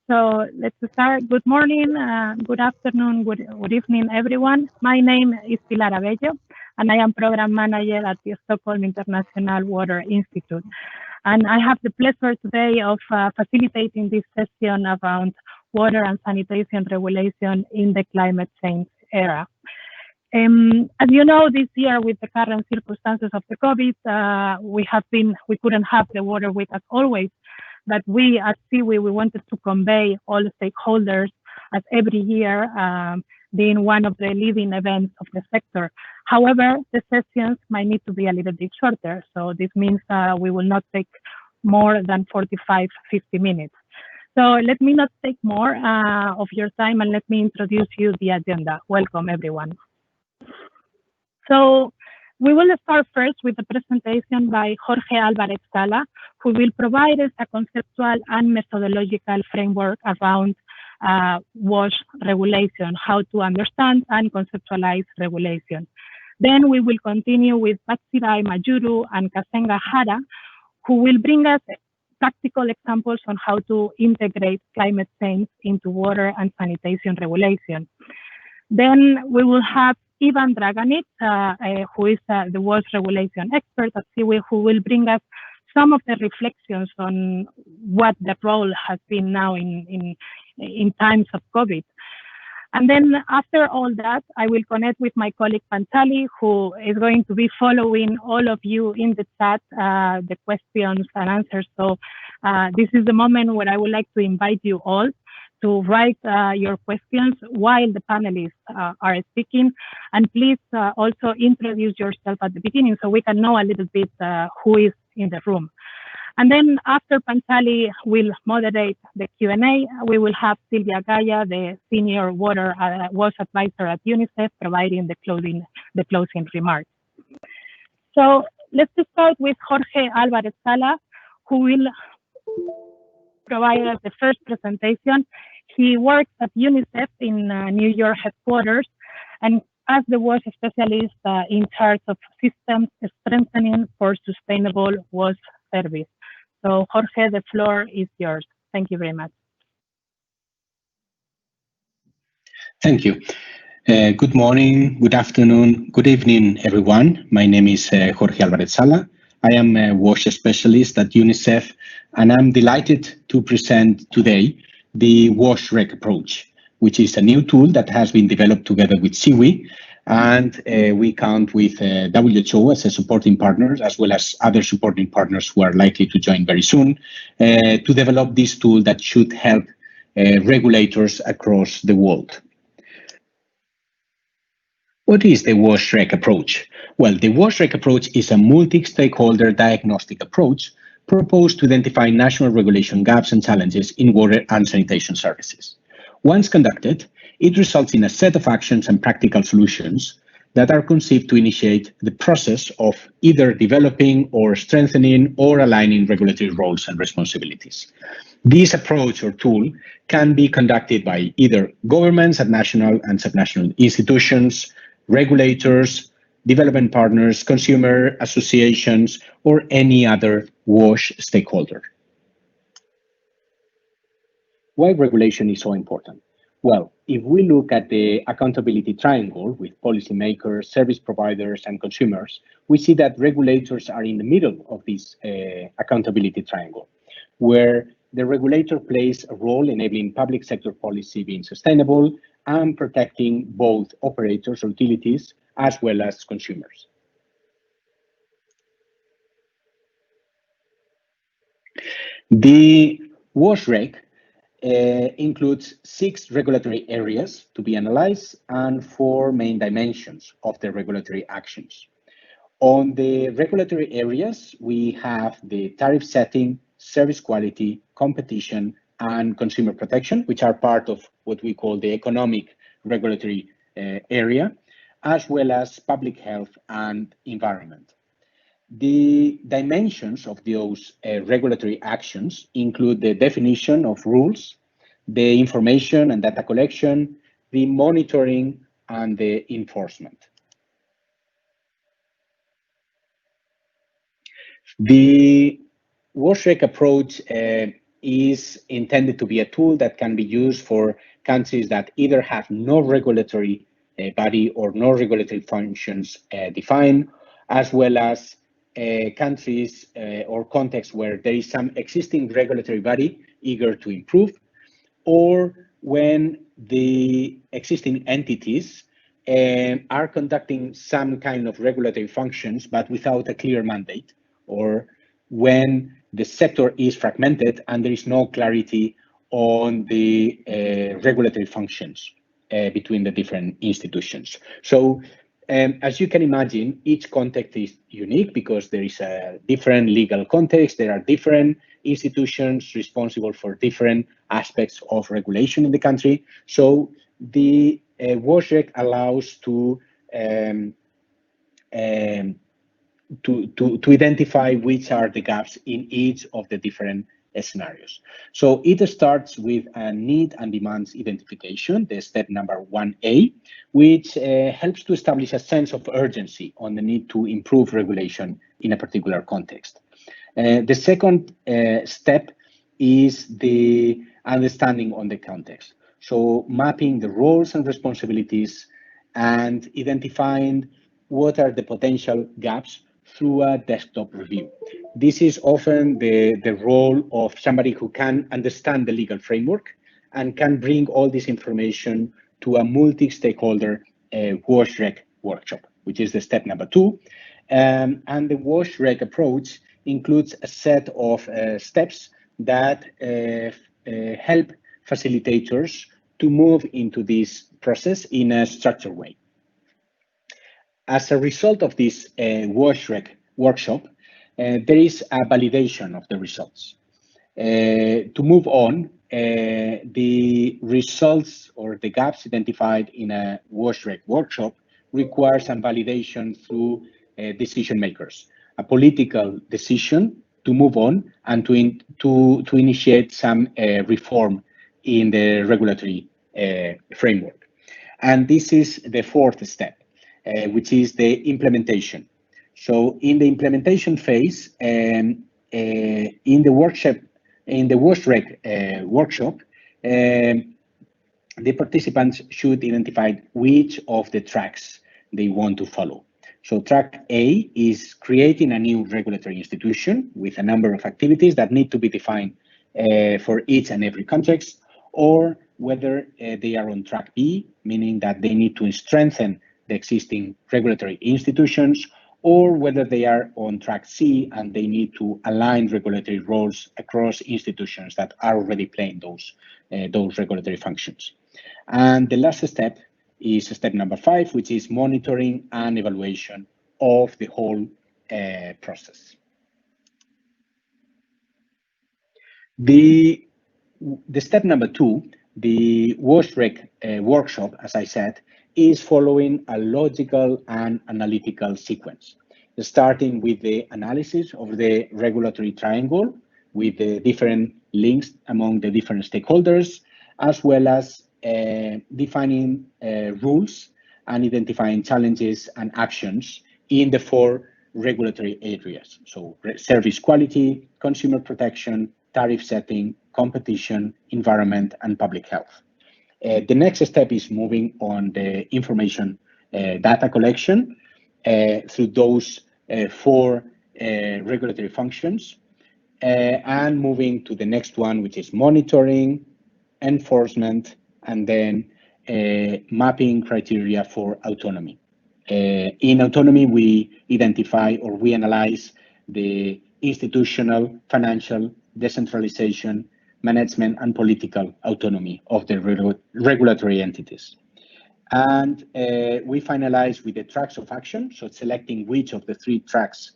So let's start. Good morning, good afternoon, good evening, everyone. My name is Pilar Abello, and I am Program Manager at the Stockholm International Water Institute. And I have the pleasure today of facilitating this session around water and sanitation regulation in the climate change era. As you know, this year with the current circumstances of the COVID, we couldn't have the water with us always, but we at SIWI, we wanted to convey all the stakeholders as every year being one of the leading events of the sector. However, the sessions might need to be a little bit shorter. So this means we will not take more than 45, 50 minutes. So let me not take more of your time and let me introduce you the agenda. Welcome, everyone. So we will start first with a presentation by Jorge Álvarez Sala, who will provide us a conceptual and methodological framework around WASH regulation, how to understand and conceptualize regulation. Then we will continue with Batsirai Majuru and Kasenga Hara, who will bring us practical examples on how to integrate climate change into water and sanitation regulation. Then we will have Ivan Dragonic, who is the WASH regulation expert at SIWI, who will bring us some of the reflections on what the role has been now in times of COVID. And then after all that, I will connect with my colleague Panchali, who is going to be following all of you in the chat, the questions and answers. So this is the moment where I would like to invite you all to write your questions while the panelists are speaking. And please also introduce yourself at the beginning so we can know a little bit who is in the room. And then after Panchali will moderate the Q&A, we will have Sylvia Galli, the Senior WASH Advisor at UNICEF, providing the closing remarks. So let's start with Jorge Álvarez Sala, who will provide us the first presentation. He works at UNICEF in New York headquarters, and as the WASH specialist in charge of systems strengthening for sustainable WASH service. So Jorge, the floor is yours. Thank you very much. Thank you. Good morning, good afternoon, good evening, everyone. My name is Jorge Álvarez Sala. I am a WASH specialist at UNICEF, and I'm delighted to present today the Washtrack approach, which is a new tool that has been developed together with SIWI, and we count with WHO as a supporting partner, as well as other supporting partners who are likely to join very soon, to develop this tool that should help regulators across the world. What is the Washtrack approach? Well, the Washtrack approach is a multi-stakeholder diagnostic approach proposed to identify national regulation gaps and challenges in water and sanitation services. Once conducted, it results in a set of actions and practical solutions that are conceived to initiate the process of either developing or strengthening or aligning regulatory roles and responsibilities. This approach or tool can be conducted by either governments at national and subnational institutions, regulators, development partners, consumer associations, or any other WASH stakeholder. Why regulation is so important? Well, if we look at the accountability triangle with policymakers, service providers, and consumers, we see that regulators are in the middle of this accountability triangle, where the regulator plays a role enabling public sector policy being sustainable and protecting both operators or utilities as well as consumers. The Washtrack includes 6 regulatory areas to be analyzed and 4 main dimensions of the regulatory actions. On the regulatory areas, we have the tariff setting, service quality, competition, and consumer protection, which are part of what we call the economic regulatory area, as well as public health and environment. The dimensions of those regulatory actions include the definition of rules, the information and data collection, the monitoring, and the enforcement. The Washtrack approach is intended to be a tool that can be used for countries that either have no regulatory body or no regulatory functions defined, as well as countries or contexts where there is some existing regulatory body eager to improve, or when the existing entities are conducting some kind of regulatory functions but without a clear mandate, or when the sector is fragmented and there is no clarity on the regulatory functions between the different institutions. So as you can imagine, each context is unique because there is a different legal context. There are different institutions responsible for different aspects of regulation in the country. So the Washtrack allows to identify which are the gaps in each of the different scenarios. So it starts with a need and demands identification, the step number 1A, which helps to establish a sense of urgency on the need to improve regulation in a particular context. The second step is the understanding on the context. So mapping the roles and responsibilities and identifying what are the potential gaps through a desktop review. This is often the role of somebody who can understand the legal framework and can bring all this information to a multi-stakeholder Washtrack workshop, which is the step number 2. And the Washtrack approach includes a set of steps that help facilitators to move into this process in a structured way. As a result of this Washtrack workshop, there is a validation of the results. To move on, the results or the gaps identified in a Washtrack workshop require some validation through decision makers, a political decision to move on and to initiate some reform in the regulatory framework. And this is the fourth step, which is the implementation. So in the implementation phase, in the workshop, in the Washtrack workshop, the participants should identify which of the tracks they want to follow. So track A is creating a new regulatory institution with a number of activities that need to be defined for each and every context, or whether they are on track B, meaning that they need to strengthen the existing regulatory institutions, or whether they are on track C and they need to align regulatory roles across institutions that are already playing those regulatory functions. And the last step is step number 5, which is monitoring and evaluation of the whole process. The step number 2, the Washtrack workshop, as I said, is following a logical and analytical sequence, starting with the analysis of the regulatory triangle with the different links among the different stakeholders, as well as defining rules and identifying challenges and actions in the 4 regulatory areas. So service quality, consumer protection, tariff setting, competition, environment, and public health. The next step is moving on the information data collection through those 4 regulatory functions and moving to the next one, which is monitoring, enforcement, and then mapping criteria for autonomy. In autonomy, we identify or we analyze the institutional, financial, decentralization, management, and political autonomy of the regulatory entities. And we finalize with the tracks of action, so selecting which of the 3 tracks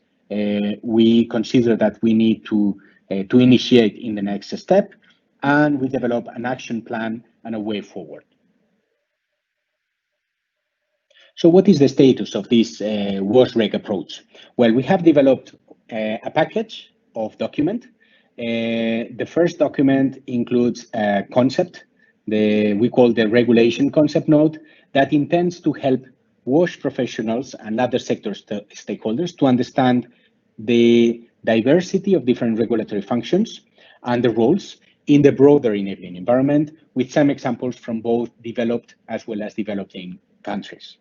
we consider that we need to initiate in the next step, and we develop an action plan and a way forward. So what is the status of this Washtrack approach? Well, we have developed a package of document. The first document includes a concept, we call the regulation concept note, that intends to help WASH professionals and other sector stakeholders to understand the diversity of different regulatory functions and the roles in the broader enabling environment, with some examples from both developed as well as developing countries.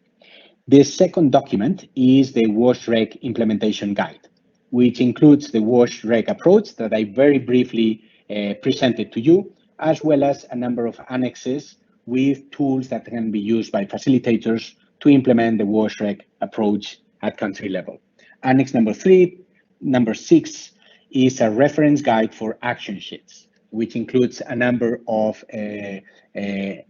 The second document is the Washtrack implementation guide, which includes the Washtrack approach that I very briefly presented to you, as well as a number of annexes with tools that can be used by facilitators to implement the Washtrack approach at country level. Annex number 6 is a reference guide for action sheets, which includes a number of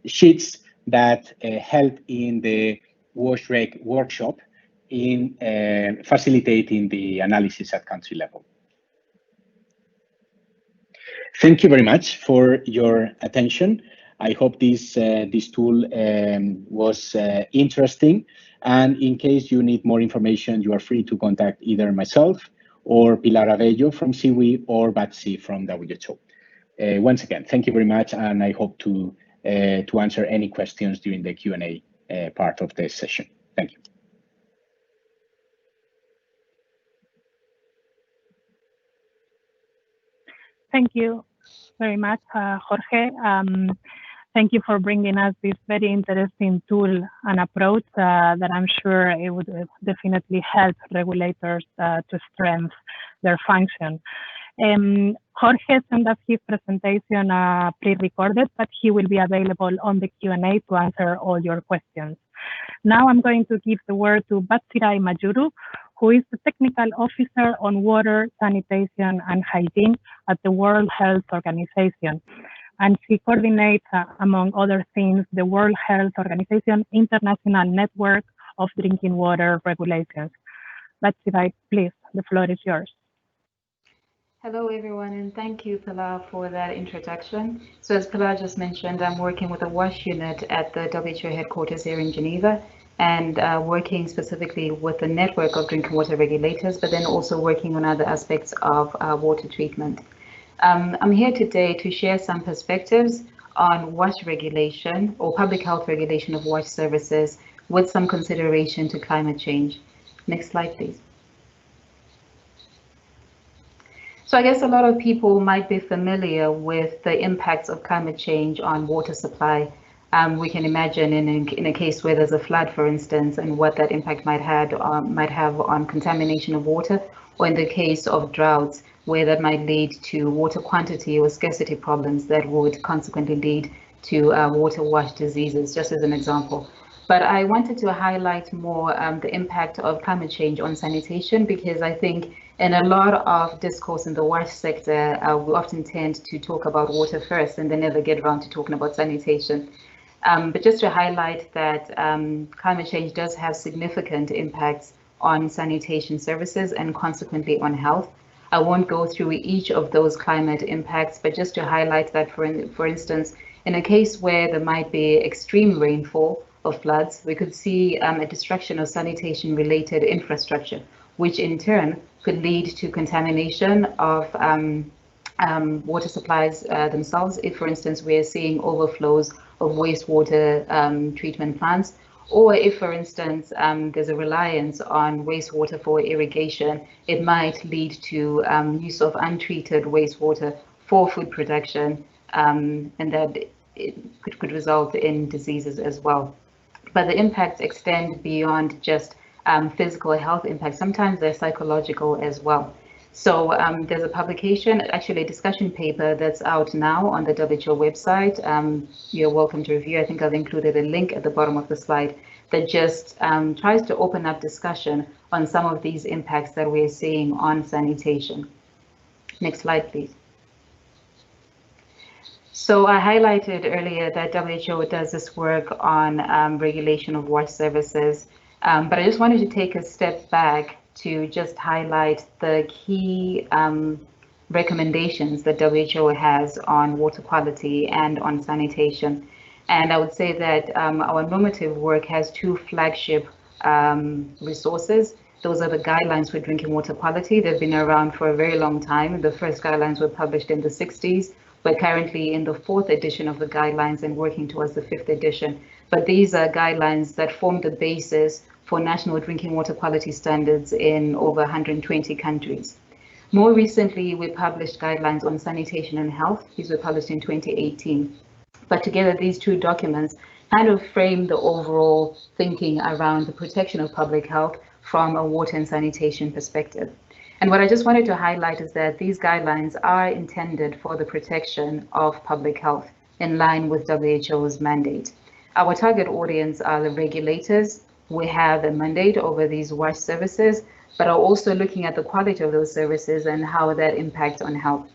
sheets that help in the Washtrack workshop in facilitating the analysis at country level. Thank you very much for your attention. I hope this tool was interesting. And in case you need more information, you are free to contact either myself or Pilar Abello from SIWI or Batsy from WHO. Once again, thank you very much, and I hope to answer any questions during the Q&A part of this session. Thank you. Thank you very much, Jorge. Thank you for bringing us this very interesting tool and approach that I'm sure it would definitely help regulators to strengthen their function. Jorge sent us his presentation pre-recorded, but he will be available on the Q&A to answer all your questions. Now I'm going to give the word to Batsirai Majuru, who is the Technical Officer on Water, Sanitation and Hygiene at the World Health Organization. And she coordinates, among other things, the World Health Organization International Network of Drinking Water Regulations. Batsirai, please, the floor is yours. Hello, everyone, and thank you, Pilar, for that introduction. So as Pilar just mentioned, I'm working with a WASH unit at the WHO headquarters here in Geneva, and working specifically with the network of drinking water regulators, but then also working on other aspects of water treatment. I'm here today to share some perspectives on WASH regulation or public health regulation of WASH services with some consideration to climate change. Next slide, please. So I guess a lot of people might be familiar with the impacts of climate change on water supply. We can imagine in a case where there's a flood, for instance, and what that impact might have on contamination of water, or in the case of droughts, where that might lead to water quantity or scarcity problems that would consequently lead to water wash diseases, just as an example. But I wanted to highlight more the impact of climate change on sanitation, because I think in a lot of discourse in the WASH sector, we often tend to talk about water first and then never get around to talking about sanitation. But just to highlight that climate change does have significant impacts on sanitation services and consequently on health. I won't go through each of those climate impacts, but just to highlight that, for instance, in a case where there might be extreme rainfall or floods, we could see a destruction of sanitation-related infrastructure, which in turn could lead to contamination of water supplies themselves. If, for instance, we are seeing overflows of wastewater treatment plants, or if, for instance, there's a reliance on wastewater for irrigation, it might lead to use of untreated wastewater for food production, and that it could result in diseases as well. But the impacts extend beyond just physical health impacts. Sometimes they're psychological as well. So there's a publication, actually a discussion paper that's out now on the WHO website. You're welcome to review. I think I've included a link at the bottom of the slide that just tries to open up discussion on some of these impacts that we're seeing on sanitation. Next slide, please. So I highlighted earlier that WHO does this work on regulation of wash services, but I just wanted to take a step back to just highlight the key recommendations that WHO has on water quality and on sanitation. And I would say that our normative work has two flagship resources. Those are the guidelines for drinking water quality. They've been around for a very long time. The first guidelines were published in the 60s. We're currently in the 4th edition of the guidelines and working towards the 5th edition. But these are guidelines that form the basis for national drinking water quality standards in over 120 countries. More recently, we published guidelines on sanitation and health. These were published in 2018. But together, these two documents kind of frame the overall thinking around the protection of public health from a water and sanitation perspective. And what I just wanted to highlight is that these guidelines are intended for the protection of public health in line with WHO's mandate. Our target audience are the regulators. We have a mandate over these WASH services, but are also looking at the quality of those services and how that impacts on health.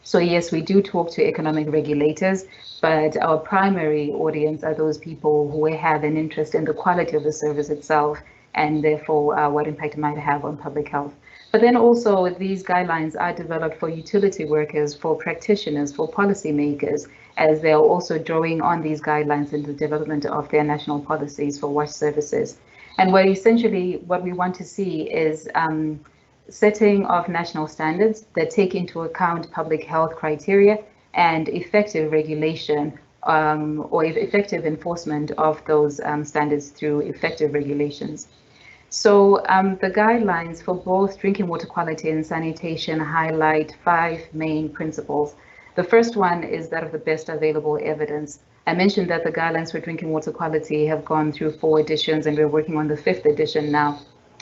So yes, we do talk to economic regulators, but our primary audience are those people who have an interest in the quality of the service itself and therefore what impact it might have on public health. But then also these guidelines are developed for utility workers, for practitioners, for policymakers, as they are also drawing on these guidelines in the development of their national policies for WASH services. And what we want to see is setting of national standards that take into account public health criteria and effective regulation or effective enforcement of those standards through effective regulations. So the guidelines for both drinking water quality and sanitation highlight 5 main principles. The first one is that of the best available evidence. I mentioned that the guidelines for drinking water quality have gone through 4 editions and we're working on the 5th edition now.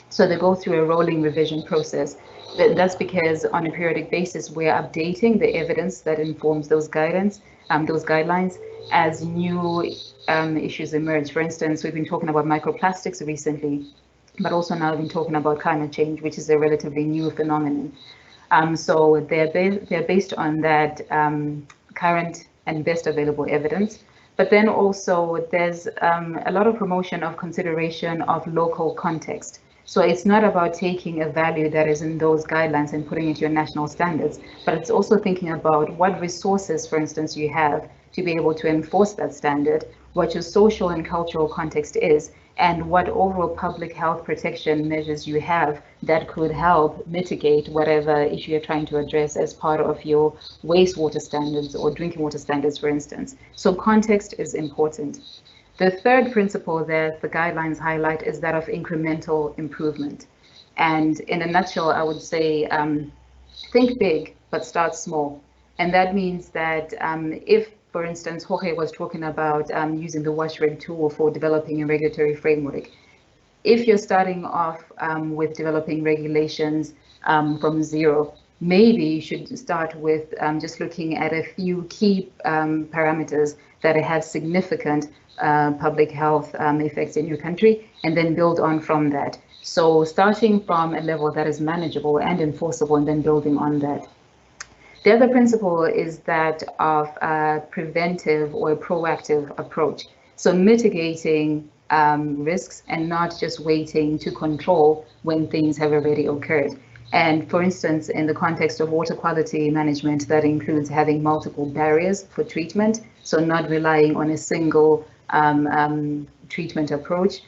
So they go through a rolling revision process. That's because on a periodic basis, we're updating the evidence that informs those guidelines as new issues emerge. For instance, we've been talking about microplastics recently, but also now we've been talking about climate change, which is a relatively new phenomenon. So they're based on that current and best available evidence. But then also there's a lot of promotion of consideration of local context. So it's not about taking a value that is in those guidelines and putting it to your national standards, but it's also thinking about what resources, for instance, you have to be able to enforce that standard, what your social and cultural context is, and what overall public health protection measures you have that could help mitigate whatever issue you're trying to address as part of your wastewater standards or drinking water standards, for instance. So context is important. The third principle that the guidelines highlight is that of incremental improvement. And in a nutshell, I would say, think big, but start small. And that means that if, for instance, Jorge was talking about using the Washtrack tool for developing a regulatory framework. If you're starting off with developing regulations from zero, maybe you should start with just looking at a few key parameters that have significant public health effects in your country, and then build on from that. So starting from a level that is manageable and enforceable, and then building on that. The other principle is that of a preventive or a proactive approach. So mitigating risks and not just waiting to control when things have already occurred. And for instance, in the context of water quality management, that includes having multiple barriers for treatment. So not relying on a single treatment approach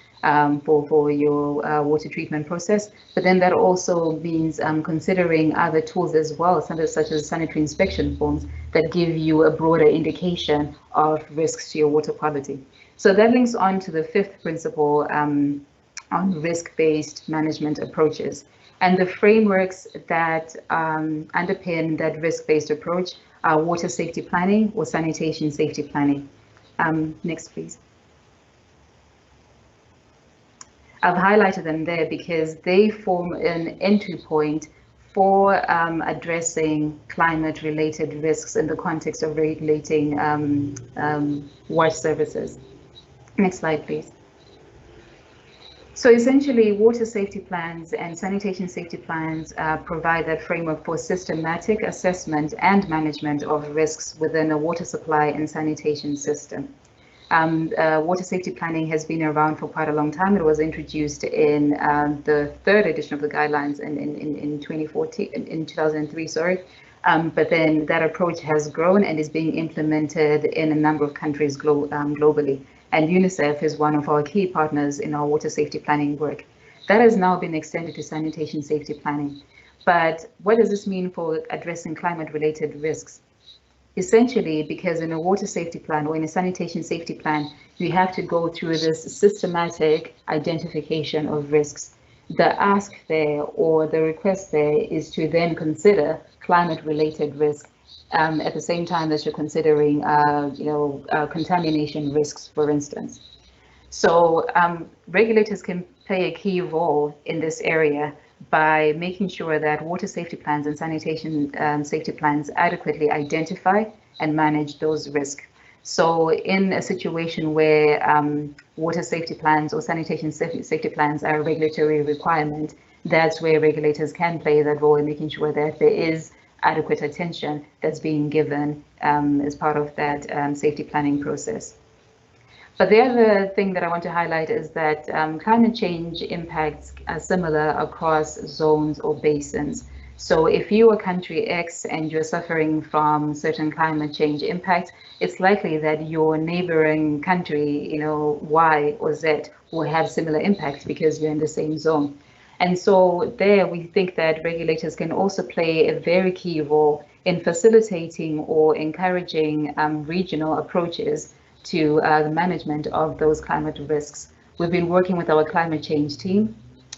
for your water treatment process. But then that also means considering other tools as well, such as sanitary inspection forms that give you a broader indication of risks to your water quality. So that links on to the 5th principle on risk-based management approaches. And the frameworks that underpin that risk-based approach are water safety planning or sanitation safety planning. Next, please. I've highlighted them there because they form an entry point for addressing climate-related risks in the context of regulating WASH services. Next slide, please. So essentially, water safety plans and sanitation safety plans provide that framework for systematic assessment and management of risks within a water supply and sanitation system. Water safety planning has been around for quite a long time. It was introduced in the 3rd edition of the guidelines in 2003, sorry. But then that approach has grown and is being implemented in a number of countries globally. And UNICEF is one of our key partners in our water safety planning work. That has now been extended to sanitation safety planning. But what does this mean for addressing climate-related risks? Essentially, because in a water safety plan or in a sanitation safety plan, you have to go through this systematic identification of risks. the ask there or the request there is to then consider climate-related risk at the same time as you're considering, contamination risks, for instance. So regulators can play a key role in this area by making sure that water safety plans and sanitation safety plans adequately identify and manage those risks. So in a situation where water safety plans or sanitation safety plans are a regulatory requirement, that's where regulators can play that role in making sure that there is adequate attention that's being given as part of that safety planning process. But the other thing that I want to highlight is that climate change impacts are similar across zones or basins. So if you are country X and you're suffering from certain climate change impacts, it's likely that your neighboring country, Y or Z, will have similar impacts because you're in the same zone. And so there we think that regulators can also play a very key role in facilitating or encouraging regional approaches to the management of those climate risks. We've been working with our climate change team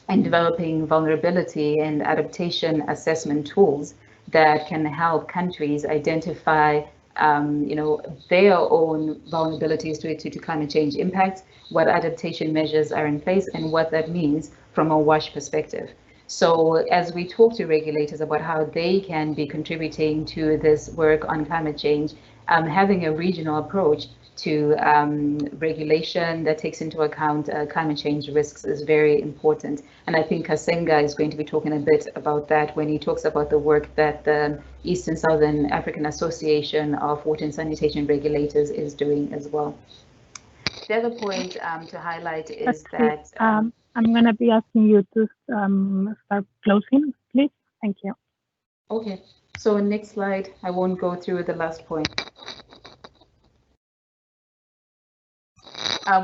and developing vulnerability and adaptation assessment tools that can help countries identify their own vulnerabilities to climate change impacts, what adaptation measures are in place, and what that means from a WASH perspective. So as we talk to regulators about how they can be contributing to this work on climate change, having a regional approach to regulation that takes into account climate change risks is very important. And I think Kasenga is going to be talking a bit about that when he talks about the work that the East and Southern African Association of Water and Sanitation Regulators is doing as well. The other point to highlight is that... I'm going to be asking you to start closing, please. Thank you. Okay, so next slide. I won't go through the last point.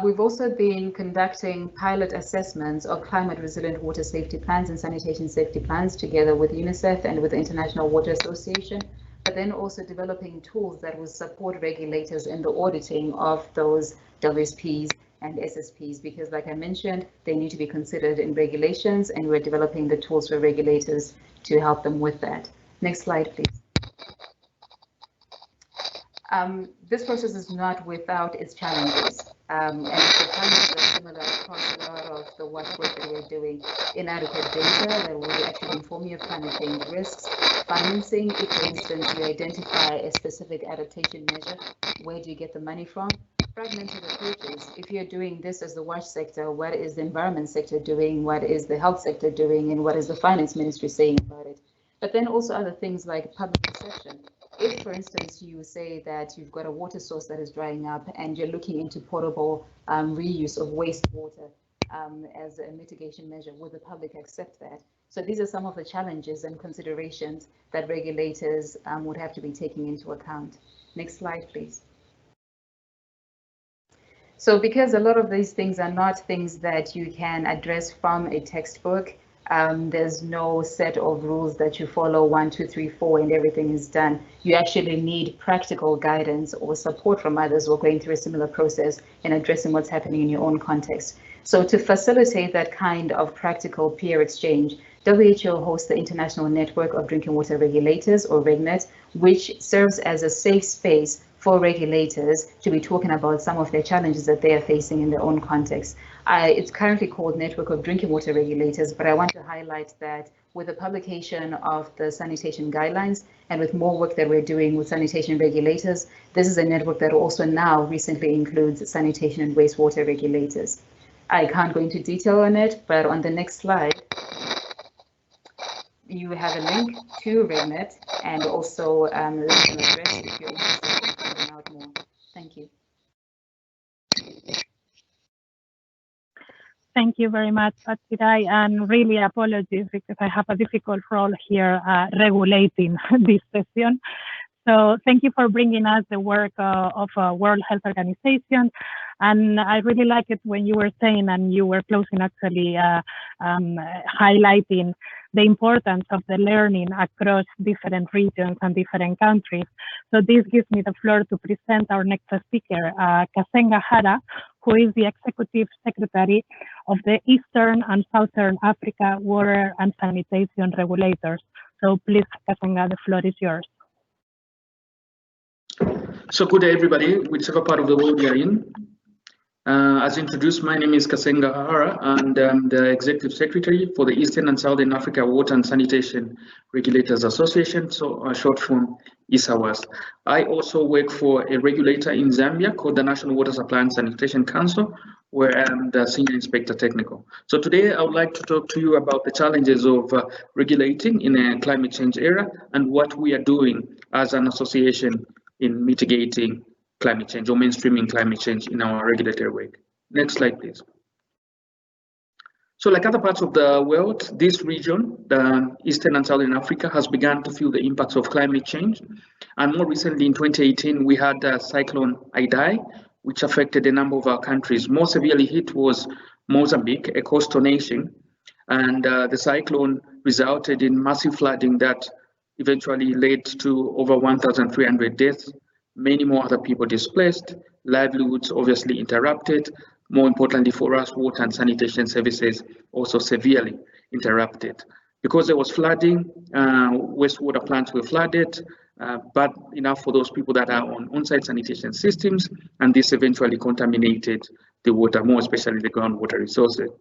We've also been conducting pilot assessments of climate resilient water safety plans and sanitation safety plans together with UNICEF and with the International Water Association, but then also developing tools that will support regulators in the auditing of those WSPs and SSPs, because like I mentioned, they need to be considered in regulations, and we're developing the tools for regulators to help them with that. Next slide, please. This process is not without its challenges, and the challenges are similar across a lot of the work that we're doing. Inadequate data that will actually inform you of climate change risks. Financing, if for instance you identify a specific adaptation measure, where do you get the money from? Fragmented approaches. If you're doing this as the WASH sector, what is the environment sector doing? What is the health sector doing? And what is the finance ministry saying about it? But then also other things like public perception. If, for instance, you say that you've got a water source that is drying up and you're looking into portable reuse of wastewater as a mitigation measure, will the public accept that? So these are some of the challenges and considerations that regulators would have to be taking into account. Next slide, please. So because a lot of these things are not things that you can address from a textbook, there's no set of rules that you follow 1, 2, 3, 4 and everything is done. You actually need practical guidance or support from others who are going through a similar process in addressing what's happening in your own context. So to facilitate that kind of practical peer exchange, WHO hosts the International Network of Drinking Water Regulators, or RegNet, which serves as a safe space for regulators to be talking about some of their challenges that they are facing in their own context. It's currently called Network of Drinking Water Regulators, but I want to highlight that with the publication of the sanitation guidelines and with more work that we're doing with sanitation regulators, this is a network that also now recently includes sanitation and wastewater regulators. I can't go into detail on it, but on the next slide, you have a link to RegNet and also a link and address if you're interested in finding out more. Thank you. Thank you very much, Patsirai, and really apologies because I have a difficult role here regulating this session. So thank you for bringing us the work of World Health Organization. And I really like it when you were saying, and you were closing actually highlighting the importance of the learning across different regions and different countries. So this gives me the floor to present our next speaker, Kasenga Hara, who is the Executive Secretary of the Eastern and Southern Africa Water and Sanitation Regulators. So please, Kasenga, the floor is yours. So good day, everybody, whichever part of the world you're in. As introduced, my name is Kasenga Hara, and I'm the Executive Secretary for the Eastern and Southern Africa Water and Sanitation Regulators Association, so short form SIWI. I also work for a regulator in Zambia called the National Water Supply and Sanitation Council, where I'm the Senior Inspector Technical. So today I would like to talk to you about the challenges of regulating in a climate change era and what we are doing as an association in mitigating climate change or mainstreaming climate change in our regulatory work. Next slide, please. So like other parts of the world, this region, the Eastern and Southern Africa, has begun to feel the impacts of climate change. And more recently in 2018, we had Cyclone Idai, which affected a number of our countries. More severely hit was Mozambique, a coastal nation. And the cyclone resulted in massive flooding that eventually led to over 1,300 deaths, many more other people displaced, livelihoods obviously interrupted. More importantly for us, water and sanitation services also severely interrupted. Because there was flooding, wastewater plants were flooded, but enough for those people that are on on-site sanitation systems, and this eventually contaminated the water, more especially the groundwater resources.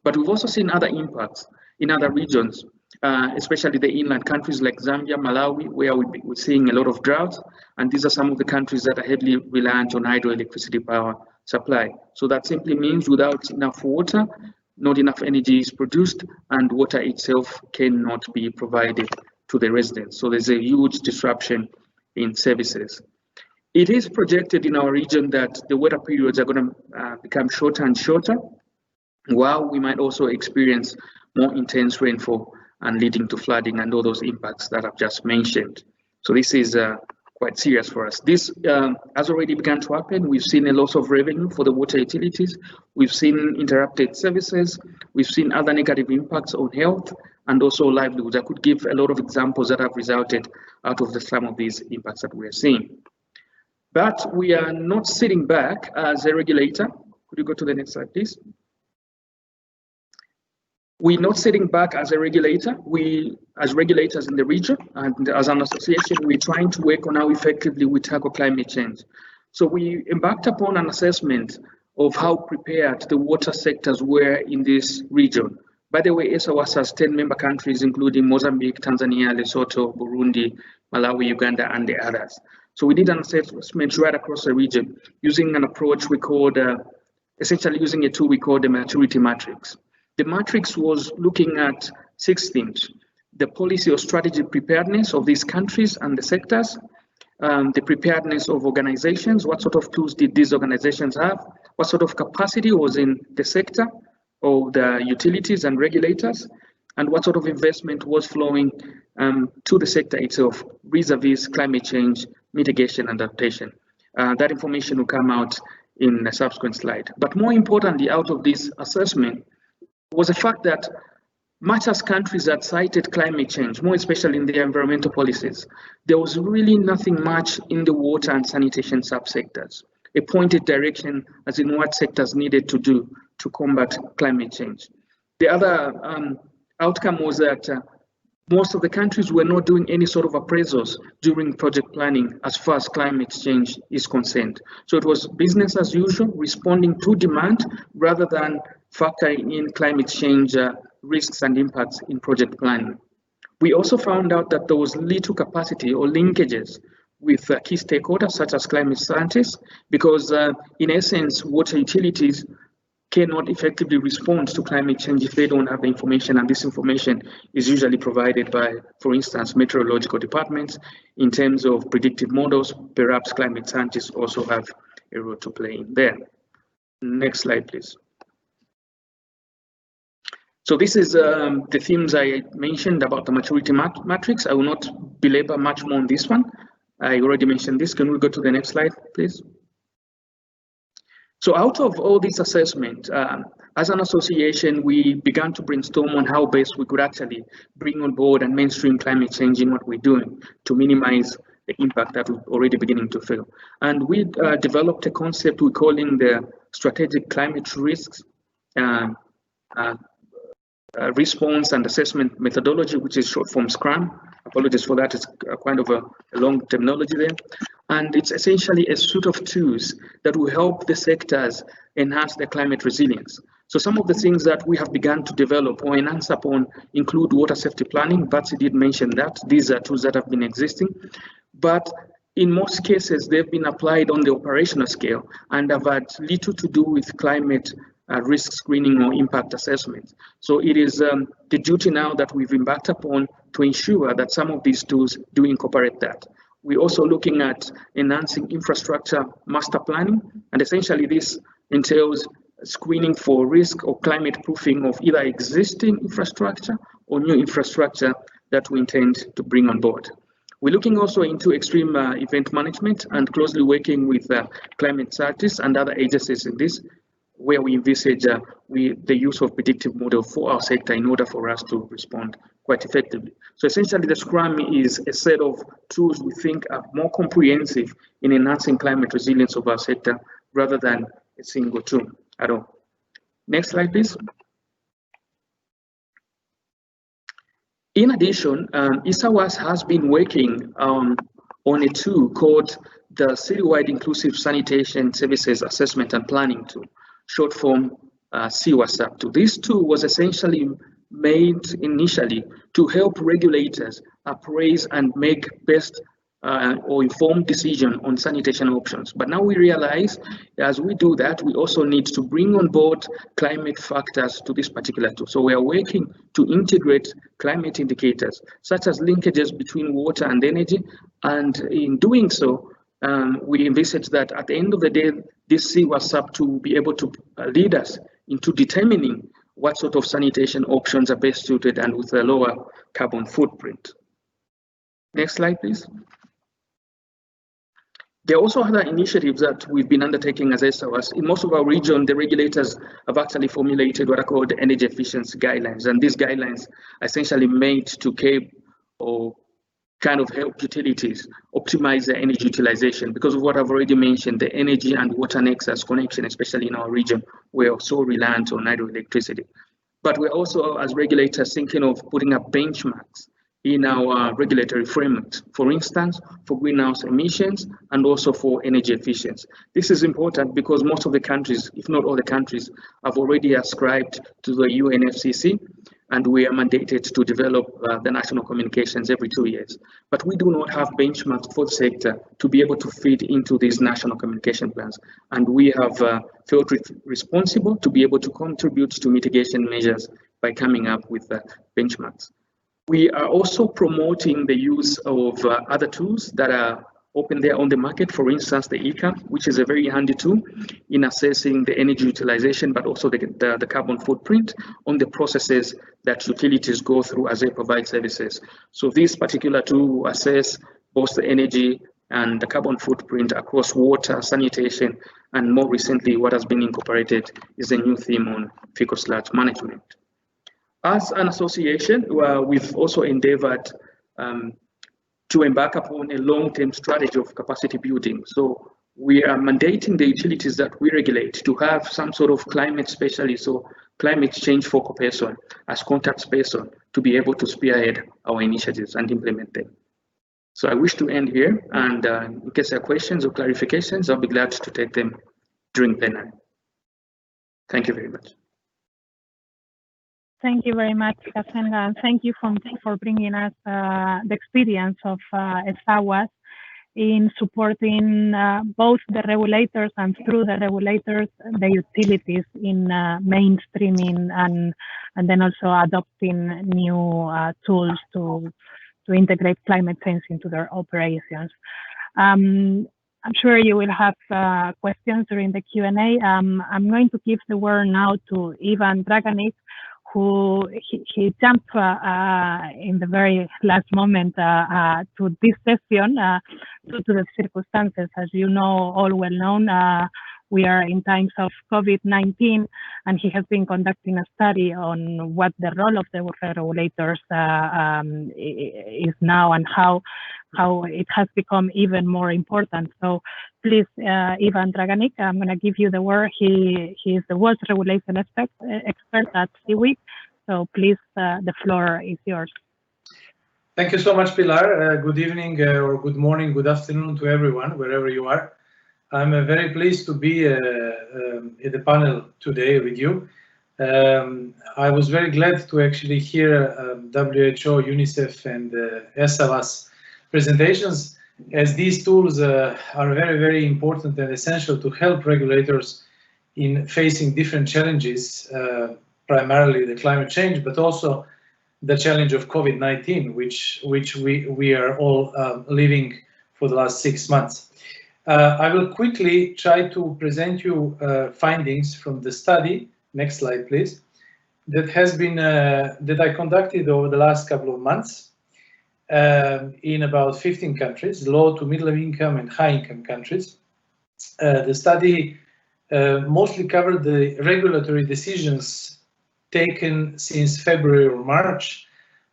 But we've also seen other impacts in other regions, especially the inland countries like Zambia, Malawi, where we're seeing a lot of droughts. And these are some of the countries that are heavily reliant on hydroelectricity power supply. So that simply means without enough water, not enough energy is produced, and water itself cannot be provided to the residents. So there's a huge disruption in services. It is projected in our region that the weather periods are going to become shorter and shorter, while we might also experience more intense rainfall and leading to flooding and all those impacts that I've just mentioned. So this is quite serious for us. This has already begun to happen. We've seen a loss of revenue for the water utilities. We've seen interrupted services. We've seen other negative impacts on health and also livelihoods. I could give a lot of examples that have resulted out of some of these impacts that we're seeing. But we are not sitting back as a regulator. Could you go to the next slide, please? We're not sitting back as a regulator. We, as regulators in the region and as an association, we're trying to work on how effectively we tackle climate change. So we embarked upon an assessment of how prepared the water sectors were in this region. By the way, SIWI has 10 member countries, including Mozambique, Tanzania, Lesotho, Burundi, Malawi, Uganda, and the others. So we did an assessment right across the region using an approach we called, essentially using a tool we called the maturity matrix. The matrix was looking at 6 things: the policy or strategy preparedness of these countries and the sectors, the preparedness of organizations, what sort of tools did these organizations have, what sort of capacity was in the sector or the utilities and regulators, and what sort of investment was flowing to the sector itself vis-a-vis climate change, mitigation, and adaptation. That information will come out in a subsequent slide. But more importantly, out of this assessment, was the fact that much as countries that cited climate change, more especially in their environmental policies, there was really nothing much in the water and sanitation subsectors, a pointed direction as in what sectors needed to do to combat climate change. The other outcome was that most of the countries were not doing any sort of appraisals during project planning as far as climate change is concerned. So it was business as usual, responding to demand rather than factoring in climate change risks and impacts in project planning. We also found out that there was little capacity or linkages with key stakeholders such as climate scientists, because in essence, water utilities cannot effectively respond to climate change if they don't have the information, and this information is usually provided by, for instance, meteorological departments. In terms of predictive models, perhaps climate scientists also have a role to play in there. Next slide, please. So this is the themes I mentioned about the maturity matrix. I will not belabor much more on this one. I already mentioned this. Can we go to the next slide, please? So out of all this assessment, as an association, we began to brainstorm on how best we could actually bring on board and mainstream climate change in what we're doing to minimize the impact that we're already beginning to feel. And we developed a concept we're calling the strategic climate risks response and assessment methodology, which is short form SCRAM. Apologies for that, it's kind of a long terminology there. And it's essentially a suite of tools that will help the sectors enhance their climate resilience. So some of the things that we have begun to develop or enhance upon include water safety planning. Betsy did mention that. These are tools that have been existing, but in most cases, they've been applied on the operational scale and have had little to do with climate risk screening or impact assessment. So it is the duty now that we've embarked upon to ensure that some of these tools do incorporate that. We're also looking at enhancing infrastructure master planning, and essentially this entails screening for risk or climate proofing of either existing infrastructure or new infrastructure that we intend to bring on board. We're looking also into extreme event management and closely working with climate scientists and other agencies in this, where we envisage the use of predictive model for our sector in order for us to respond quite effectively. So essentially the SCRAM is a set of tools we think are more comprehensive in enhancing climate resilience of our sector rather than a single tool at all. Next slide, please. In addition, SIWI has been working on a tool called the Citywide Inclusive Sanitation Services Assessment and Planning Tool, short form SIWI. This tool was essentially made initially to help regulators appraise and make best or informed decision on sanitation options. But now we realize as we do that, we also need to bring on board climate factors to this particular tool. So we are working to integrate climate indicators, such as linkages between water and energy. And in doing so, we envisage that at the end of the day, this SIWI tool will be able to lead us into determining what sort of sanitation options are best suited and with a lower carbon footprint. Next slide, please. There are also other initiatives that we've been undertaking as SIWI. In most of our region, the regulators have actually formulated what are called energy efficiency guidelines. And these guidelines are essentially made to keep or kind of help utilities optimize their energy utilization because of what I've already mentioned, the energy and water nexus connection, especially in our region, we're so reliant on hydroelectricity. But we're also, as regulators, thinking of putting up benchmarks in our regulatory frameworks, for instance, for greenhouse emissions and also for energy efficiency. This is important because most of the countries, if not all the countries, have already ascribed to the UNFCCC, and we are mandated to develop the national communications every 2 years. But we do not have benchmarks for the sector to be able to feed into these national communication plans. And we have felt responsible to be able to contribute to mitigation measures by coming up with benchmarks. We are also promoting the use of other tools that are open there on the market, for instance, the ECAM, which is a very handy tool in assessing the energy utilization, but also the carbon footprint on the processes that utilities go through as they provide services. So this particular tool will assess both the energy and the carbon footprint across water, sanitation, and more recently, what has been incorporated is a new theme on fecal sludge management. As an association, we've also endeavored to embark upon a long-term strategy of capacity building. So we are mandating the utilities that we regulate to have some sort of climate specialist or climate change focal person as contact person to be able to spearhead our initiatives and implement them. So I wish to end here, and in case there are questions or clarifications, I'll be glad to take them during plenary. Thank you very much. Thank you very much, Kasenga, and thank you for bringing us the experience of SIWI in supporting both the regulators and through the regulators, the utilities in mainstreaming and then also adopting new tools to integrate climate change into their operations. I'm sure you will have questions during the Q&A. I'm going to give the word now to Ivan Dragonic, who he jumped in the very last moment to this session, due to the circumstances, as you know, all well known. We are in times of COVID-19, and he has been conducting a study on what the role of the regulators is now and how it has become even more important. So please, Ivan Draganik, I'm going to give you the word. He is the water regulation expert at SIWI. So please, the floor is yours. Thank you so much, Pilar. Good evening or good morning, good afternoon to everyone, wherever you are. I'm very pleased to be in the panel today with you. I was very glad to actually hear WHO, UNICEF, and SIWI's presentations, as these tools are very, very important and essential to help regulators in facing different challenges, primarily the climate change, but also the challenge of COVID-19, which we are all living for the last 6 months. I will quickly try to present you findings from the study. Next slide, please. That has been that I conducted over the last couple of months in about 15 countries, low to middle income and high income countries. The study mostly covered the regulatory decisions taken since February or March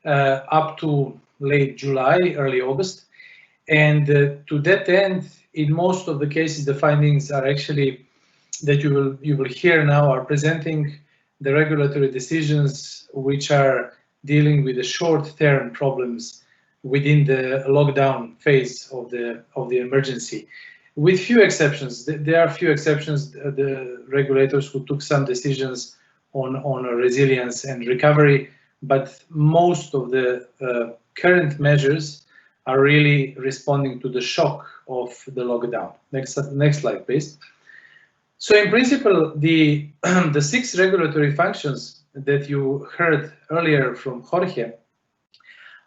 up to late July, early August. And to that end, in most of the cases, the findings are actually that you will hear now are presenting the regulatory decisions which are dealing with the short-term problems within the lockdown phase of the emergency. With few exceptions, there are few exceptions. The regulators who took some decisions on resilience and recovery, but most of the current measures are really responding to the shock of the lockdown. Next slide, please. So in principle, the 6 regulatory functions that you heard earlier from Jorge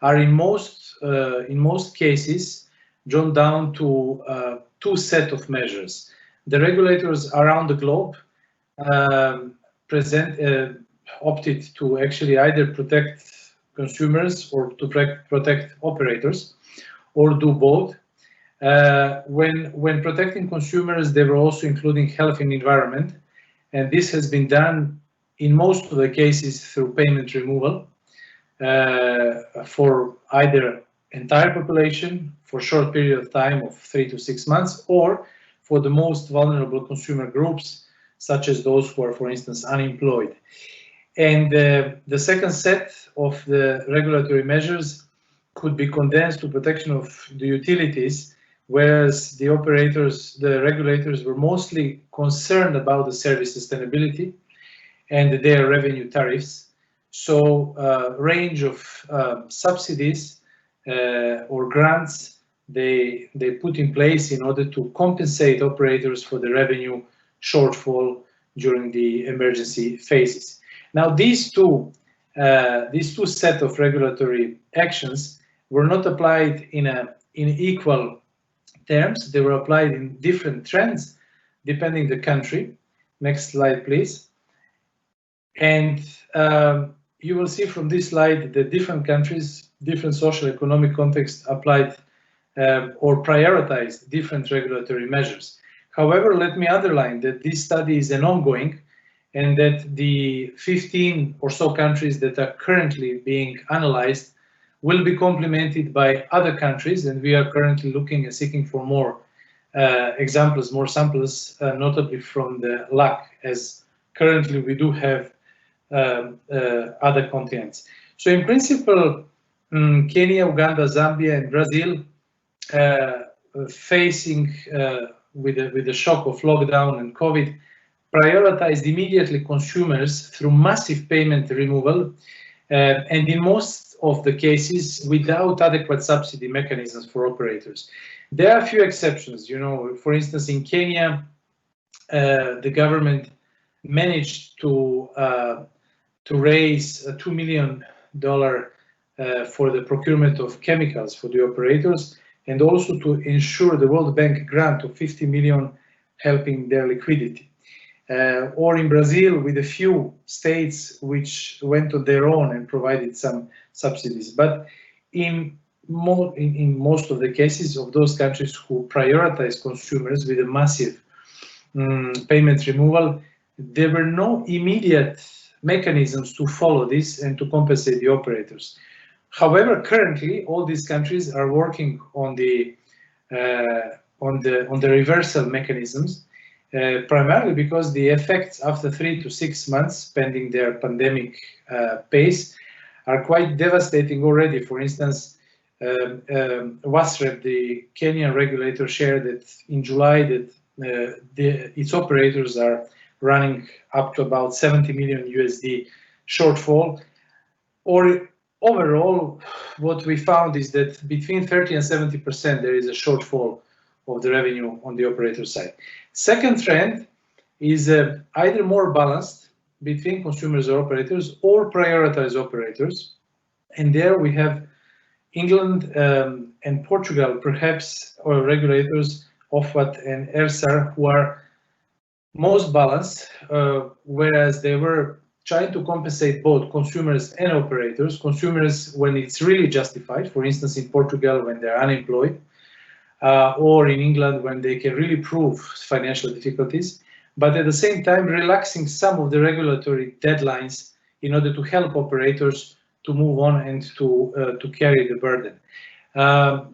are in most cases drawn down to 2 sets of measures. The regulators around the globe opted to actually either protect consumers or to protect operators, or do both. When protecting consumers, they were also including health and environment, and this has been done in most of the cases through payment removal for either entire population for a short period of time of 3 to 6 months, or for the most vulnerable consumer groups, such as those who are, for instance, unemployed. And the second set of the regulatory measures could be condensed to protection of the utilities, whereas the regulators were mostly concerned about the service sustainability and their revenue tariffs. So range of subsidies or grants they put in place in order to compensate operators for the revenue shortfall during the emergency phases. Now these two set of regulatory actions were not applied in equal terms. They were applied in different trends depending the country. Next slide, please. And you will see from this slide that different countries, different social economic contexts applied or prioritized different regulatory measures. However, let me underline that this study is an ongoing, and that the 15 or so countries that are currently being analyzed will be complemented by other countries, and we are currently looking and seeking for more examples, more samples, notably from the LAC, as currently we do have other continents. So in principle, Kenya, Uganda, Zambia, and Brazil facing with the shock of lockdown and COVID, prioritized immediately consumers through massive payment removal, and in most of the cases without adequate subsidy mechanisms for operators. There are a few exceptions. You know, for instance, in Kenya, the government managed to raise $2 million for the procurement of chemicals for the operators, and also to ensure the World Bank grant of 50 million helping their liquidity. Or in Brazil, with a few states which went on their own and provided some subsidies. But in in most of the cases of those countries who prioritize consumers with a massive payment removal, there were no immediate mechanisms to follow this and to compensate the operators. However, currently all these countries are working on the reversal mechanisms, primarily because the effects after 3 to 6 months pending their pandemic pace are quite devastating already. For instance, Washtrack, the Kenyan regulator, shared that in July that its operators are running up to about 70 million USD shortfall. Or overall, what we found is that between 30 and 70% there is a shortfall of the revenue on the operator side. Second trend is either more balanced between consumers or operators, or prioritize operators. And there we have England and Portugal, perhaps, or regulators, OFWAT and ERSAR, who are most balanced, whereas they were trying to compensate both consumers and operators. Consumers when it's really justified, for instance in Portugal when they're unemployed, or in England when they can really prove financial difficulties, but at the same time relaxing some of the regulatory deadlines in order to help operators to move on and to carry the burden.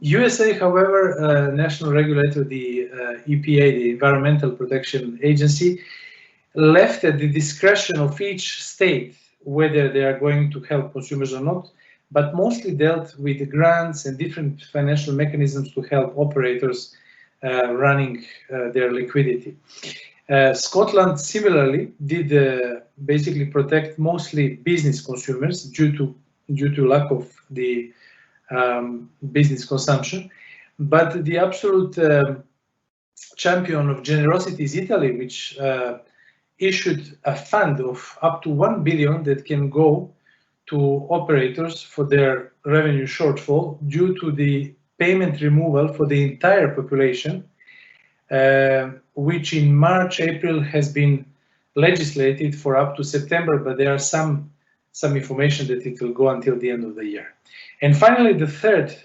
USA, however, national regulator, the EPA, the Environmental Protection Agency, left at the discretion of each state whether they are going to help consumers or not, but mostly dealt with the grants and different financial mechanisms to help operators running their liquidity. Scotland similarly did basically protect mostly business consumers due to lack of the business consumption, but the absolute champion of generosity is Italy, which issued a fund of up to 1 billion that can go to operators for their revenue shortfall due to the payment removal for the entire population, which in March, April has been legislated for up to September, but there are some information that it will go until the end of the year. And finally, the third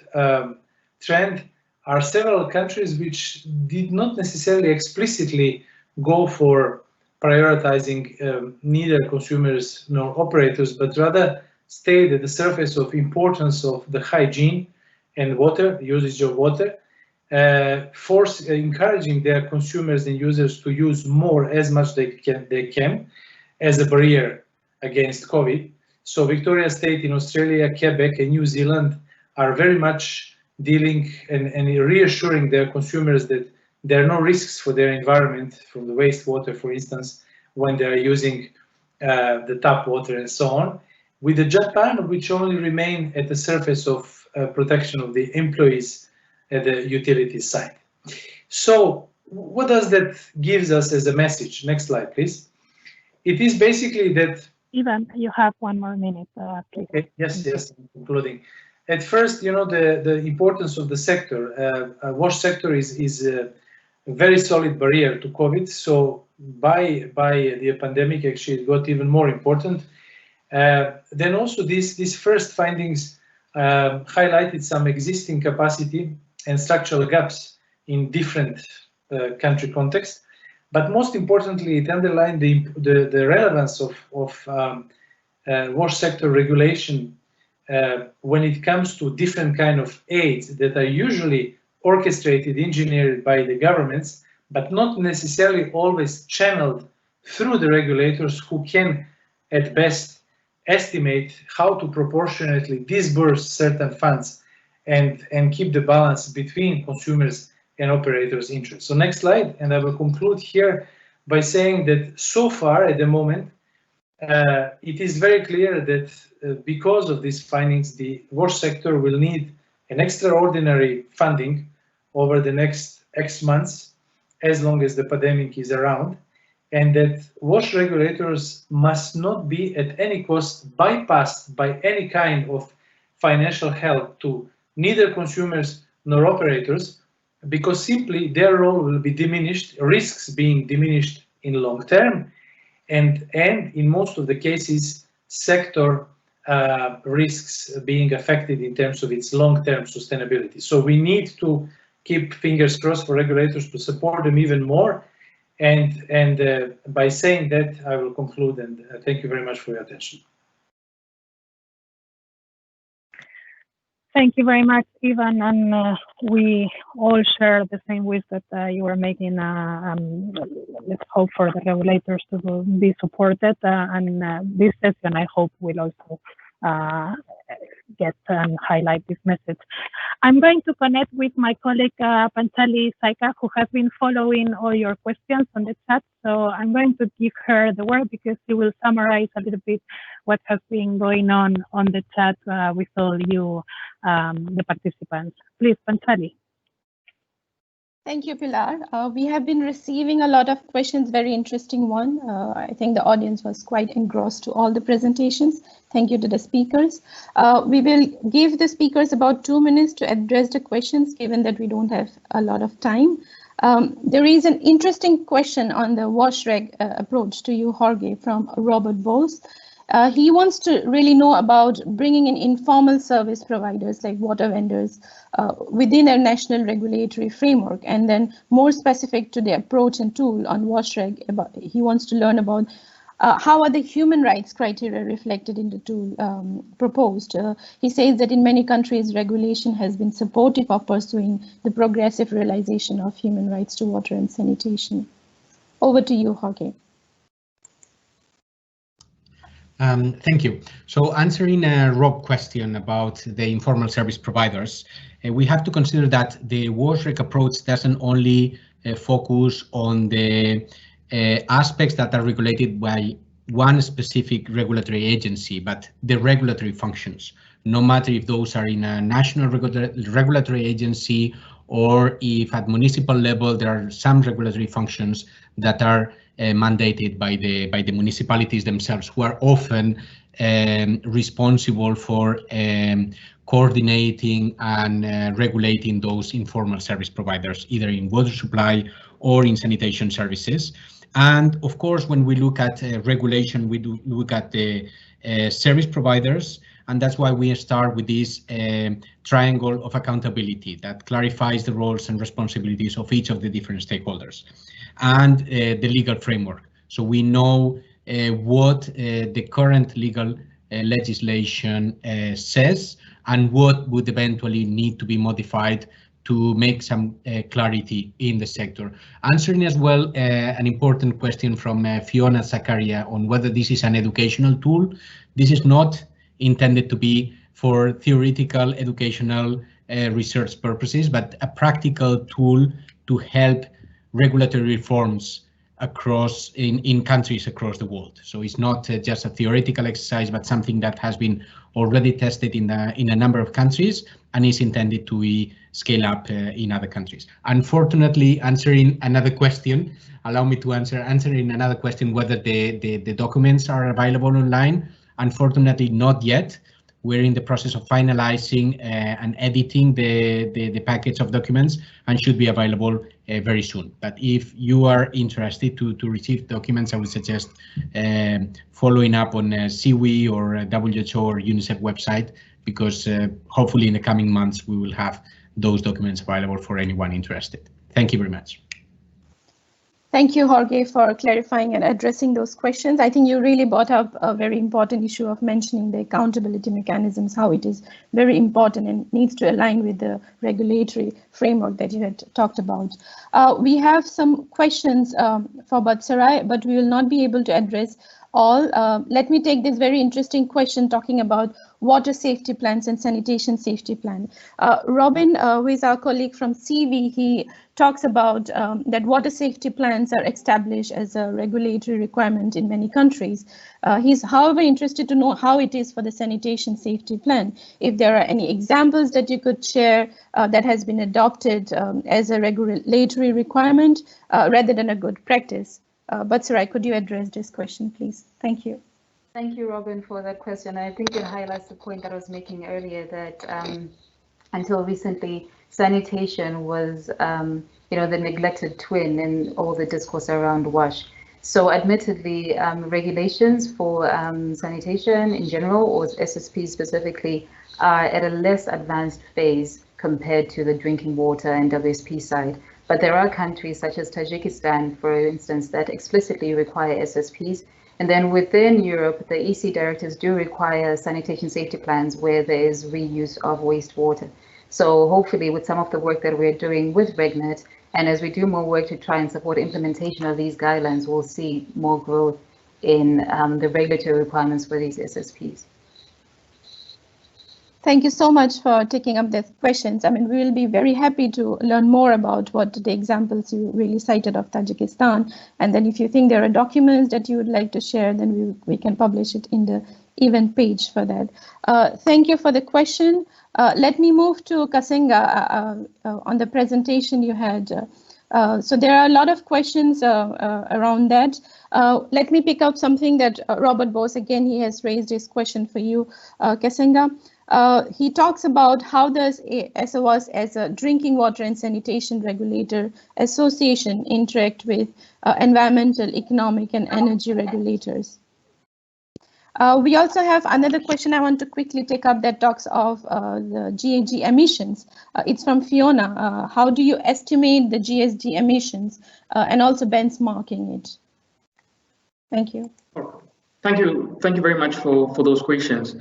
trend are several countries which did not necessarily explicitly go for prioritizing neither consumers nor operators, but rather stayed at the surface of importance of the hygiene and water, usage of water, encouraging their consumers and users to use more as much they can as a barrier against COVID. So Victoria State in Australia, Quebec and New Zealand are very much dealing and reassuring their consumers that there are no risks for their environment from the wastewater, for instance, when they are using the tap water and so on, with the Japan, which only remain at the surface of protection of the employees at the utility side. So what does that gives us as a message? Next slide, please. It is basically that... Ivan, you have 1 more minute, please. Okay. Yes, including. At first, you know, the importance of the sector. Wash sector is a very solid barrier to COVID. So by the pandemic, actually, it got even more important. Then also these first findings highlighted some existing capacity and structural gaps in different country contexts. But most importantly, it underlined the relevance of wash sector regulation when it comes to different kind of aids that are usually orchestrated, engineered by the governments, but not necessarily always channeled through the regulators who can, at best, estimate how to proportionately disburse certain funds and keep the balance between consumers and operators' interests. So next slide, and I will conclude here by saying that so far at the moment, it is very clear that because of these findings, the wash sector will need an extraordinary funding over the next X months, as long as the pandemic is around, and that wash regulators must not be at any cost bypassed by any kind of financial help to neither consumers nor operators, because simply their role will be diminished, risks being diminished in long term, and in most of the cases, sector risks being affected in terms of its long-term sustainability. So we need to keep fingers crossed for regulators to support them even more. And by saying that, I will conclude, and thank you very much for your attention. Thank you very much, Ivan, and we all share the same wish that you are making. Let's hope for the regulators to be supported, and this session, I hope, will also get and highlight this message. I'm going to connect with my colleague Panchali Saika, who has been following all your questions on the chat. So I'm going to give her the word because she will summarize a little bit what has been going on the chat with all you, the participants. Please, Panchali. Thank you, Pilar. We have been receiving a lot of questions, very interesting one. I think the audience was quite engrossed to all the presentations. Thank you to the speakers. We will give the speakers about 2 minutes to address the questions, given that we don't have a lot of time. There is an interesting question on the Washtrack approach to you, Jorge, from Robert Bowles. He wants to really know about bringing in informal service providers like water vendors within a national regulatory framework, and then more specific to the approach and tool on Washtrack. He wants to learn about how are the human rights criteria reflected in the tool proposed. He says that in many countries, regulation has been supportive of pursuing the progressive realization of human rights to water and sanitation. Over to you, Jorge. Thank you. So answering Rob's question about the informal service providers, we have to consider that the Washtrack approach doesn't only focus on the aspects that are regulated by one specific regulatory agency, but the regulatory functions, no matter if those are in a national regulatory agency or if at municipal level there are some regulatory functions that are mandated by the municipalities themselves, who are often responsible for coordinating and regulating those informal service providers, either in water supply or in sanitation services. And of course, when we look at regulation, we do look at the service providers, and that's why we start with this triangle of accountability that clarifies the roles and responsibilities of each of the different stakeholders, and the legal framework. So we know what the current legal legislation says and what would eventually need to be modified to make some clarity in the sector. Answering as well an important question from Fiona Zakaria on whether this is an educational tool. This is not intended to be for theoretical educational research purposes, but a practical tool to help regulatory reforms across in countries across the world. So it's not just a theoretical exercise, but something that has been already tested in a number of countries and is intended to be scale up in other countries. Unfortunately, answering another question, allow me to answering another question whether the documents are available online. Unfortunately, not yet. We're in the process of finalizing and editing the package of documents and should be available very soon. But if you are interested to receive documents, I would suggest following up on SIWI or WHO or UNICEF website, because hopefully in the coming months we will have those documents available for anyone interested. Thank you very much. Thank you, Jorge, for clarifying and addressing those questions. I think you really brought up a very important issue of mentioning the accountability mechanisms, how it is very important and needs to align with the regulatory framework that you had talked about. We have some questions for Batsarai, but we will not be able to address all. Let me take this very interesting question talking about water safety plans and sanitation safety plan. Robin, who is our colleague from SIWI, he talks about that water safety plans are established as a regulatory requirement in many countries. He's, however, interested to know how it is for the sanitation safety plan. If there are any examples that you could share that has been adopted as a regulatory requirement rather than a good practice. But Sarai, could you address this question, please? Thank you. Thank you, Robin, for that question. I think it highlights the point that I was making earlier, that until recently, sanitation was, the neglected twin in all the discourse around WASH. So admittedly, regulations for sanitation in general, or SSP specifically, are at a less advanced phase compared to the drinking water and WSP side. But there are countries such as Tajikistan, for instance, that explicitly require SSPs. And then within Europe, the EC directives do require sanitation safety plans where there is reuse of wastewater. So hopefully with some of the work that we're doing with RegNet, and as we do more work to try and support implementation of these guidelines, we'll see more growth in the regulatory requirements for these SSPs. Thank you so much for taking up the questions. I mean, we will be very happy to learn more about what the examples you really cited of Tajikistan. And then if you think there are documents that you would like to share, then we can publish it in the event page for that. Thank you for the question. Let me move to Kasenga on the presentation you had. So there are a lot of questions around that. Let me pick up something that Robert Bose, again, he has raised his question for you, Kasenga. He talks about how does SOS as a drinking water and sanitation regulator association interact with environmental, economic, and energy regulators. We also have another question I want to quickly take up that talks of the GHG emissions. It's from Fiona. How do you estimate the GHG emissions and also benchmarking it? Thank you. Thank you very much for those questions.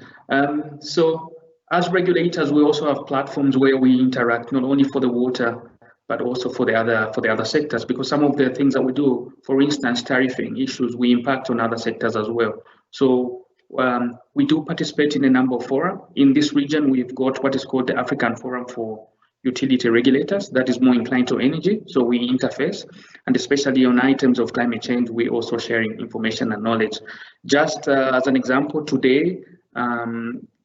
So as regulators, we also have platforms where we interact not only for the water, but also for the other sectors, because some of the things that we do, for instance, tariffing issues, we impact on other sectors as well. So we do participate in a number of fora. In this region, we've got what is called the African Forum for Utility Regulators that is more inclined to energy. So we interface, and especially on items of climate change, we also sharing information and knowledge. Just as an example, today,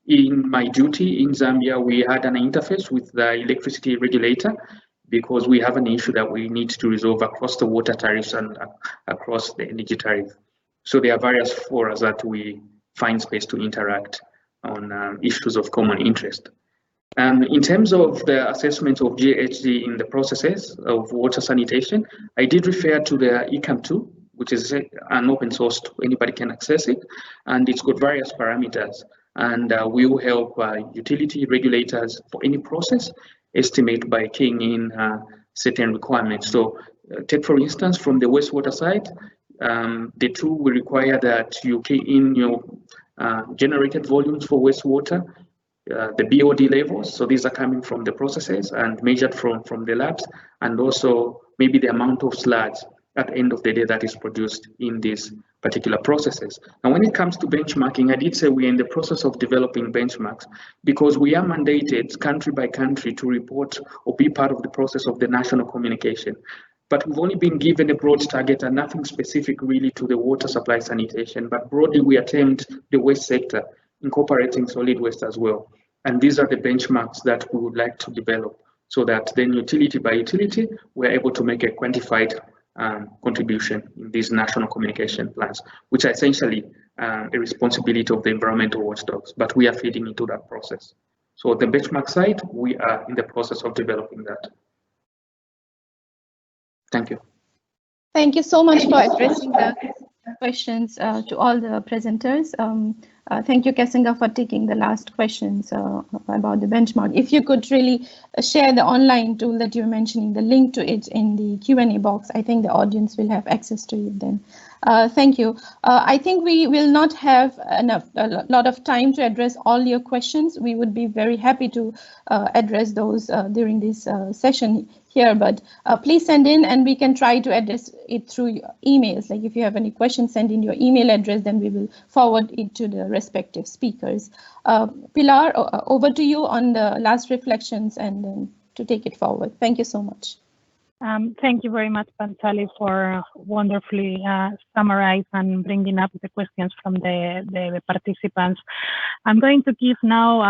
in my duty in Zambia, we had an interface with the electricity regulator because we have an issue that we need to resolve across the water tariffs and across the energy tariff. So there are various forums that we find space to interact on issues of common interest. In terms of the assessment of GHG in the processes of water sanitation, I did refer to the ECAM2, which is an open source tool, anybody can access it, and it's got various parameters. And we will help utility regulators for any process estimate by keying in certain requirements. So take for instance, from the wastewater side, the tool will require that you key in your generated volumes for wastewater, the BOD levels, so these are coming from the processes and measured from the labs, and also maybe the amount of sludge at the end of the day that is produced in these particular processes. Now, when it comes to benchmarking, I did say we're in the process of developing benchmarks because we are mandated country by country to report or be part of the process of the national communication. But we've only been given a broad target and nothing specific really to the water supply sanitation, but broadly we attempt the waste sector, incorporating solid waste as well. And these are the benchmarks that we would like to develop so that then utility by utility, we're able to make a quantified contribution in these national communication plans, which are essentially a responsibility of the environmental watchdogs, but we are feeding into that process. So the benchmark side, we are in the process of developing that. Thank you. Thank you so much for addressing the questions to all the presenters. Thank you, Kasenga, for taking the last questions about the benchmark. If you could really share the online tool that you're mentioning, the link to it in the Q&A box, I think the audience will have access to it then. Thank you. I think we will not have a lot of time to address all your questions. We would be very happy to address those during this session here, but please send in and we can try to address it through emails. Like if you have any questions, send in your email address, then we will forward it to the respective speakers. Pilar, over to you on the last reflections and then to take it forward. Thank you so much. Thank you very much, Panchali, for wonderfully summarize and bringing up the questions from the participants. I'm going to give now,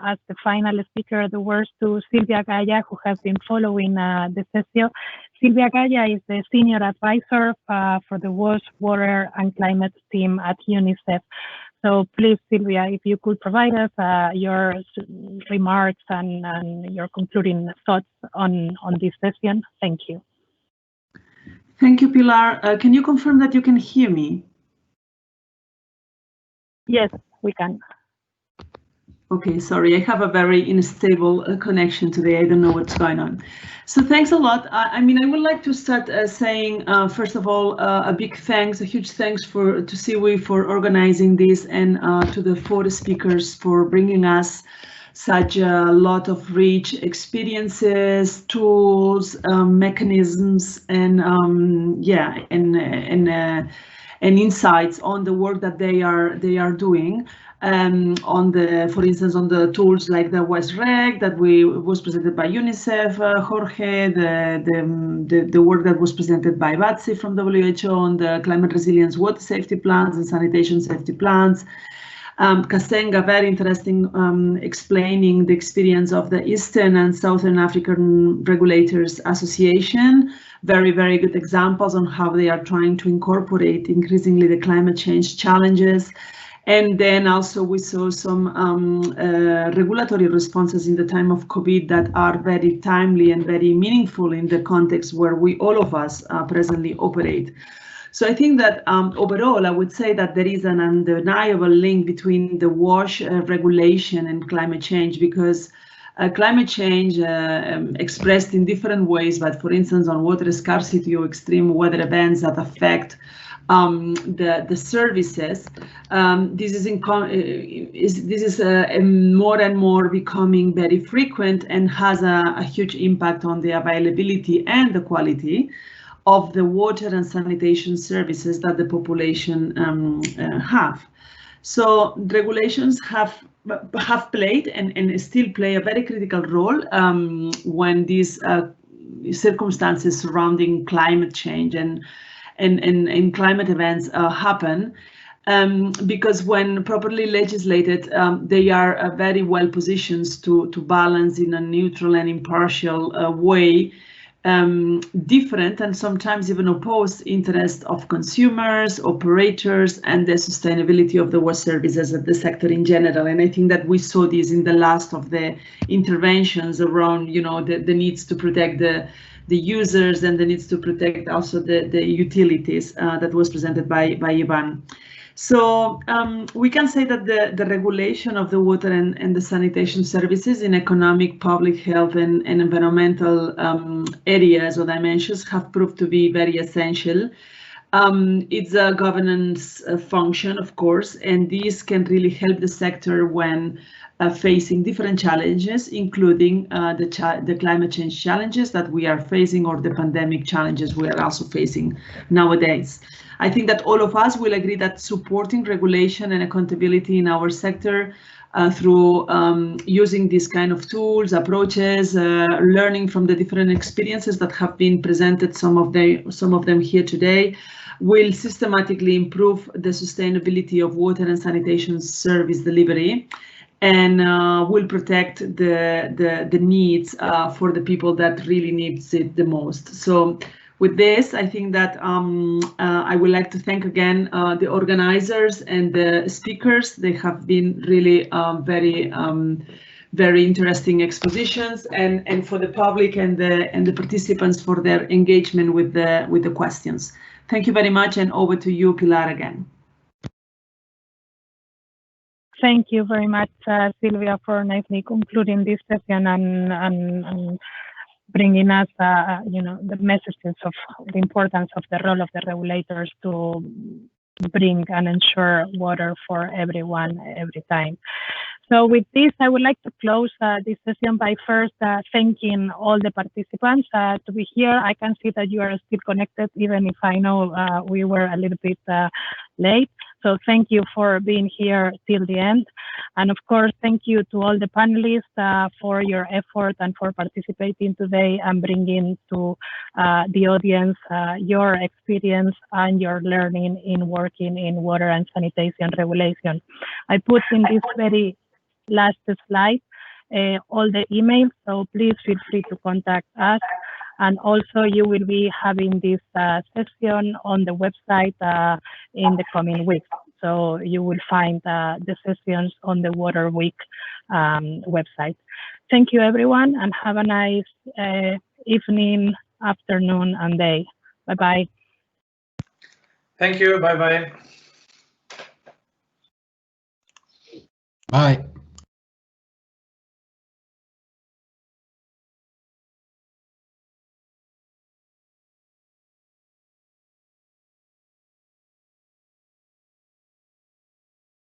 as the final speaker, the words to Sylvia Galli, who has been following the session. Sylvia Galli is the Senior Advisor for the Wash, Water and Climate team at UNICEF. So please, Sylvia, if you could provide us your remarks and your concluding thoughts on this session. Thank you. Thank you, Pilar. Can you confirm that you can hear me? Yes, we can. Okay, sorry, I have a very unstable connection today. I don't know what's going on. So thanks a lot. I mean, I would like to start saying, first of all, a big thanks, a huge thanks to SIWI for organizing this, and to the 4 speakers for bringing us such a lot of rich experiences, tools, mechanisms, and and insights on the work that they are doing. On the, for instance, on the tools like the Washtrack that was presented by UNICEF, Jorge, the work that was presented by Batsy from WHO on the climate resilience water safety plans and sanitation safety plans. Kasenga, very interesting, explaining the experience of the Eastern and Southern African Regulators Association. Very, very good examples on how they are trying to incorporate increasingly the climate change challenges. And then also we saw some regulatory responses in the time of COVID that are very timely and very meaningful in the context where all of us presently operate. So I think that overall, I would say that there is an undeniable link between the WASH regulation and climate change, because climate change expressed in different ways, but for instance, on water scarcity or extreme weather events that affect the services, this is more and more becoming very frequent and has a huge impact on the availability and the quality of the water and sanitation services that the population have. So regulations have played and still play a very critical role when these circumstances surrounding climate change and climate events happen, because when properly legislated, they are very well positioned to balance in a neutral and impartial way different and sometimes even opposed interests of consumers, operators, and the sustainability of the water services of the sector in general. And I think that we saw this in the last of the interventions around, you know, the needs to protect the users and the needs to protect also the utilities that was presented by Ivan. So we can say that the regulation of the water and the sanitation services in economic, public health and environmental areas or dimensions have proved to be very essential. It's a governance function, of course, and this can really help the sector when facing different challenges, including the climate change challenges that we are facing or the pandemic challenges we are also facing nowadays. I think that all of us will agree that supporting regulation and accountability in our sector through using these kind of tools, approaches, learning from the different experiences that have been presented, some of them here today, will systematically improve the sustainability of water and sanitation service delivery, and will protect the needs for the people that really needs it the most. So with this, I think that I would like to thank again the organizers and the speakers. They have been really very interesting expositions, and for the public and the participants for their engagement with the questions. Thank you very much, and over to you, Pilar, again. Thank you very much, Sylvia, for nicely concluding this session and bringing us, you know, the messages of the importance of the role of the regulators to bring and ensure water for everyone every time. So with this, I would like to close this session by first thanking all the participants to be here. I can see that you are still connected, even if I know we were a little bit late. So thank you for being here till the end. And of course, thank you to all the panelists for your effort and for participating today and bringing to the audience your experience and your learning in working in water and sanitation regulation. I put in this very last slide all the emails, so please feel free to contact us. And also you will be having this session on the website in the coming weeks. So you will find the sessions on the Water Week website. Thank you everyone, and have a nice evening, afternoon and day. Bye-bye. Thank you. Bye-bye. Bye.